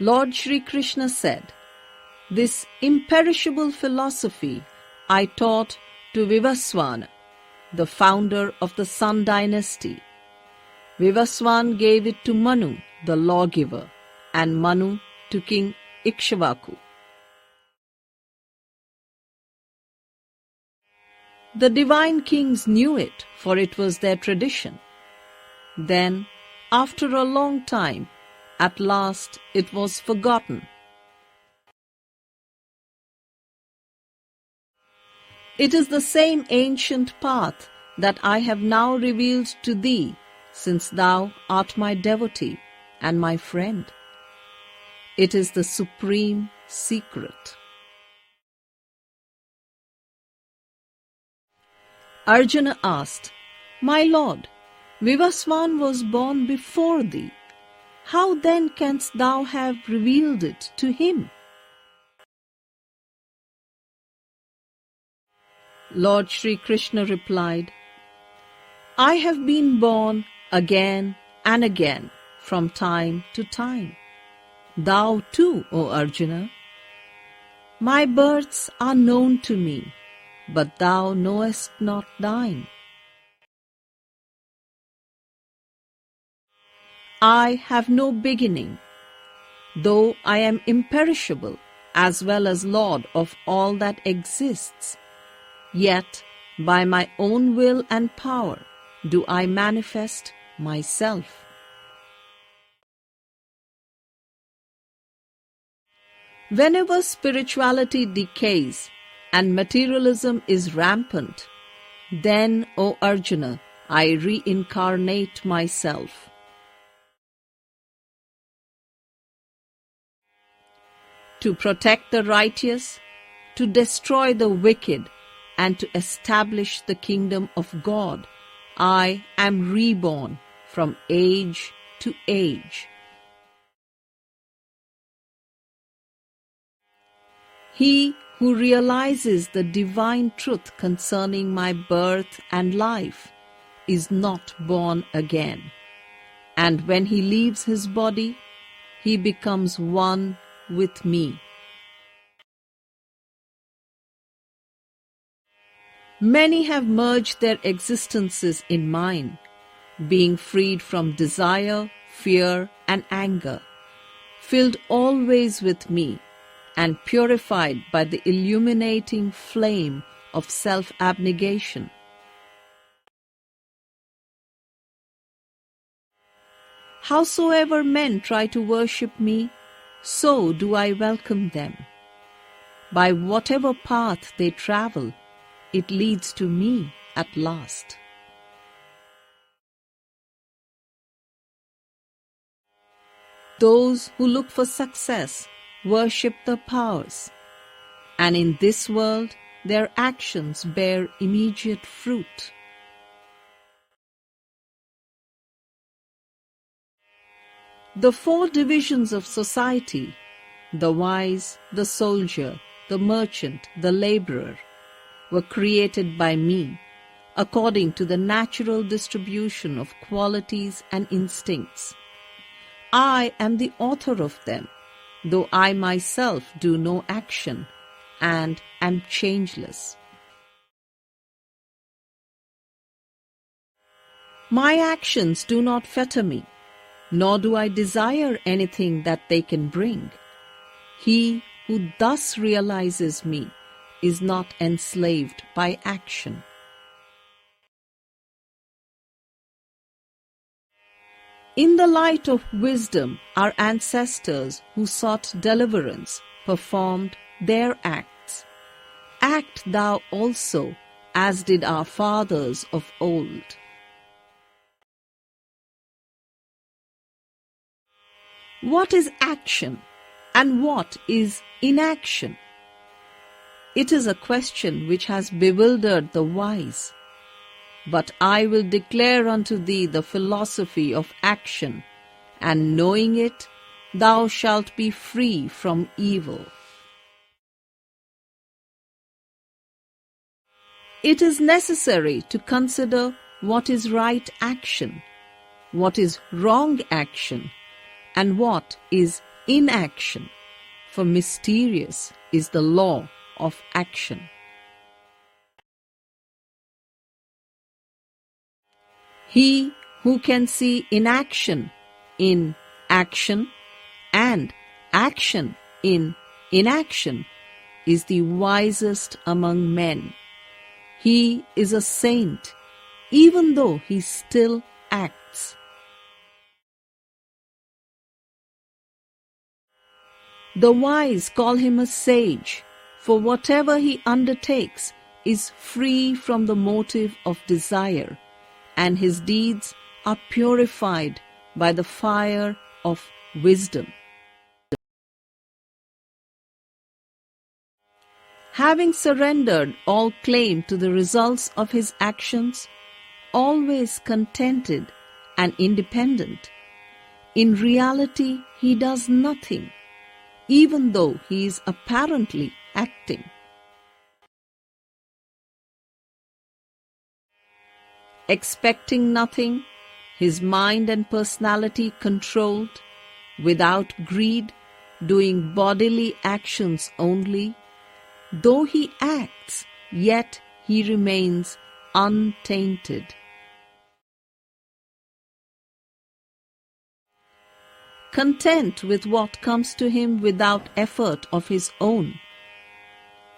Lord Shri Krishna said, "This imperishable philosophy I taught to Vivaswana, the founder of the Sun dynasty. Vivaswan gave it to Manu, the lawgiver, and Manu to King Ikshvaku. The divine kings knew it, for it was their tradition. Then, after a long time, at last it was forgotten. It is the same ancient path that I have now revealed to thee, since thou art my devotee and my friend. It is the supreme secret." Arjuna asked, "My lord, Vivaswan was born before thee. How then canst thou have revealed it to him?" Lord Shri Krishna replied, "I have been born again and again from time to time. Thou too, O Arjuna. My births are known to me, but thou knowest not thine. I have no beginning, though I am imperishable as well as Lord of all that exists. Yet, by my own will and power, do I manifest myself. Whenever spirituality decays and materialism is rampant, then, O Arjuna, I reincarnate myself. To protect the righteous, to destroy the wicked, and to establish the kingdom of God, I am reborn from age to age. He who realizes the divine truth concerning my birth and life is not born again, and when he leaves his body, he becomes one with me. Many have merged their existences in mine, being freed from desire, fear, and anger, filled always with me, and purified by the illuminating flame of self-abnegation. Howsoever men try to worship me, so do I welcome them. By whatever path they travel, it leads to me at last. Those who look for success worship the powers, and in this world their actions bear immediate fruit. The four divisions of society, the wise, the soldier, the merchant, the laborer, were created by me according to the natural distribution of qualities and instincts. I am the author of them, though I myself do no action and am changeless. My actions do not fetter me, nor do I desire anything that they can bring. He who thus realizes me is not enslaved by action. In the light of wisdom, our ancestors who sought deliverance performed their acts. Act thou also, as did our fathers of old. What is action, and what is inaction? It is a question which has bewildered the wise. But I will declare unto thee the philosophy of action, and knowing it, thou shalt be free from evil. It is necessary to consider what is right action, what is wrong action, and what is inaction, for mysterious is the law of action. He who can see inaction in action and action in inaction is the wisest among men. He is a saint, even though he still acts. The wise call him a sage, for whatever he undertakes is free from the motive of desire, and his deeds are purified by the fire of wisdom. Having surrendered all claim to the results of his actions, always contented and independent, in reality he does nothing, even though he is apparently acting. Expecting nothing, his mind and personality controlled, without greed, doing bodily actions only, though he acts, yet he remains untainted. Content with what comes to him without effort of his own,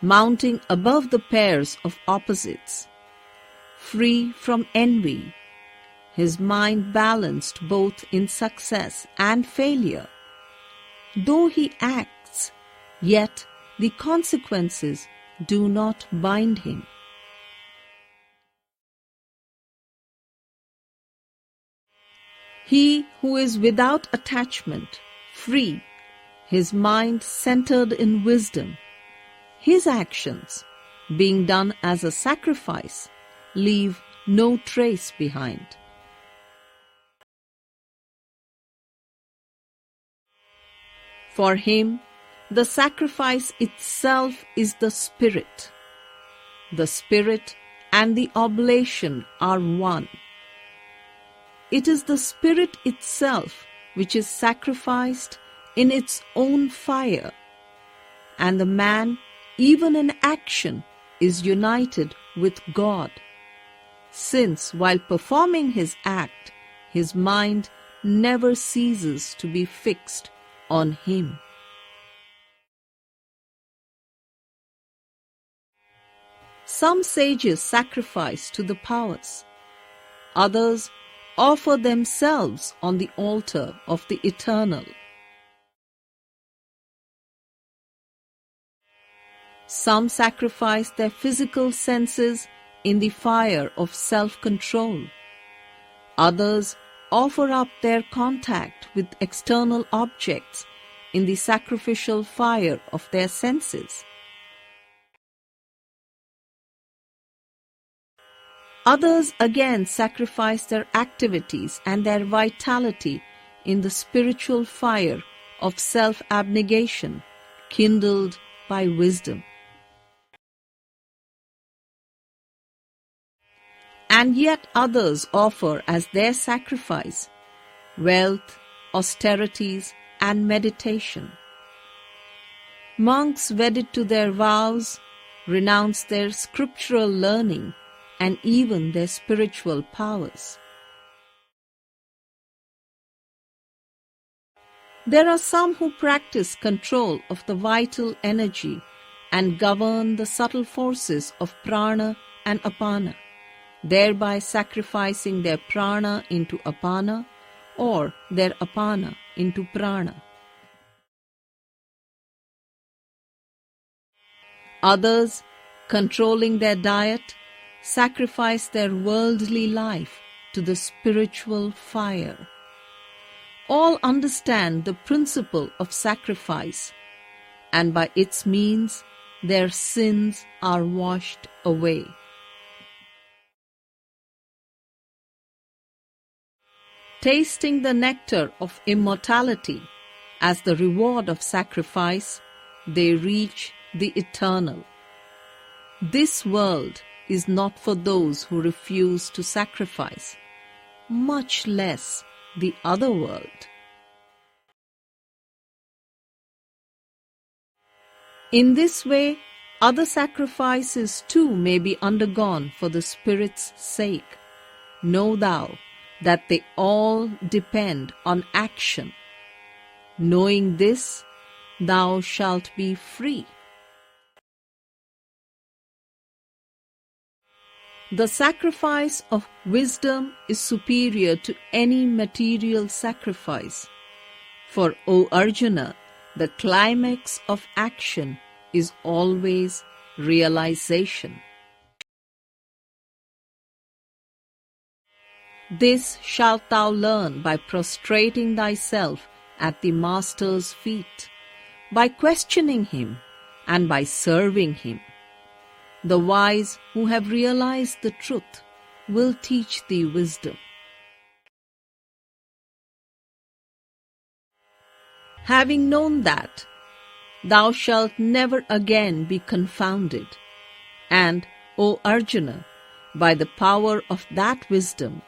mounting above the pairs of opposites, free from envy, his mind balanced both in success and failure. Though he acts, yet the consequences do not bind him. He who is without attachment, free, his mind centered in wisdom, his actions, being done as a sacrifice, leave no trace behind. For him, the sacrifice itself is the spirit. The spirit and the oblation are one. It is the spirit itself which is sacrificed in its own fire, and the man, even in action, is united with God, since while performing his act, his mind never ceases to be fixed on him. Some sages sacrifice to the powers, others offer themselves on the altar of the eternal. Some sacrifice their physical senses in the fire of self-control. Others offer up their contact with external objects in the sacrificial fire of their senses. Others again sacrifice their activities and their vitality in the spiritual fire of self-abnegation, kindled by wisdom. And yet others offer as their sacrifice wealth, austerities, and meditation. Monks wedded to their vows renounce their scriptural learning and even their spiritual powers. There are some who practice control of the vital energy and govern the subtle forces of prana and apana, thereby sacrificing their prana into apana or their apana into prana. Others, controlling their diet, sacrifice their worldly life to the spiritual fire. All understand the principle of sacrifice, and by its means their sins are washed away. Tasting the nectar of immortality as the reward of sacrifice, they reach the eternal. This world is not for those who refuse to sacrifice, much less the other world. In this way, other sacrifices too may be undergone for the Spirit's sake. Know thou that they all depend on action. Knowing this, thou shalt be free. The sacrifice of wisdom is superior to any material sacrifice. For, O Arjuna, the climax of action is always realization. This shalt thou learn by prostrating thyself at the Master's feet, by questioning him, and by serving him. The wise who have realized the truth will teach thee wisdom. Having known that, thou shalt never again be confounded, and, O Arjuna, by the power of that wisdom,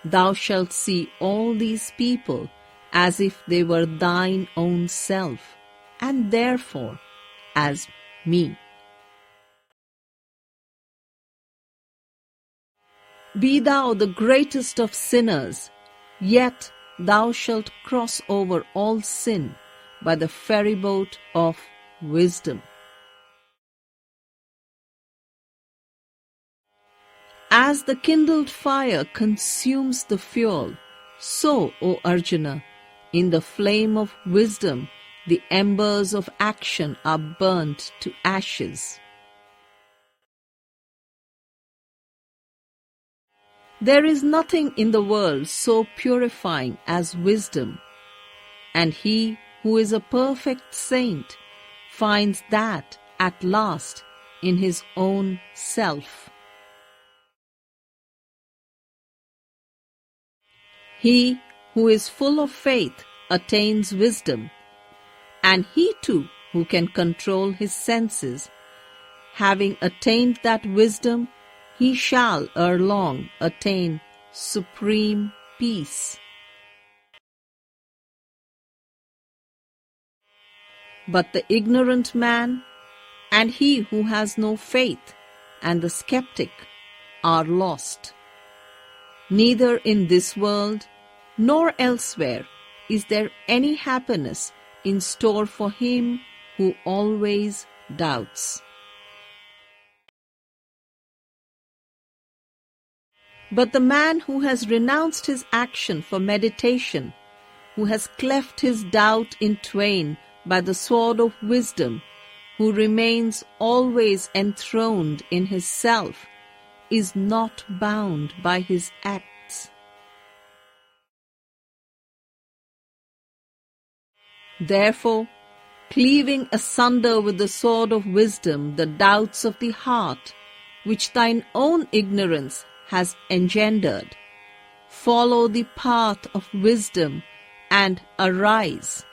thou shalt see all these people as if they were thine own self, and therefore as me. Be thou the greatest of sinners, yet thou shalt cross over all sin by the ferryboat of wisdom. As the kindled fire consumes the fuel, so, O Arjuna, in the flame of wisdom, the embers of action are burnt to ashes. There is nothing in the world so purifying as wisdom, and he who is a perfect saint finds that at last in his own self. He who is full of faith attains wisdom, and he too who can control his senses, having attained that wisdom, he shall ere long attain supreme peace. But the ignorant man, and he who has no faith, and the skeptic are lost. Neither in this world nor elsewhere is there any happiness in store for him who always doubts. But the man who has renounced his action for meditation, who has cleft his doubt in twain by the sword of wisdom, who remains always enthroned in his self, is not bound by his acts. Therefore, cleaving asunder with the sword of wisdom the doubts of the heart, which thine own ignorance has engendered, follow the path of wisdom and arise.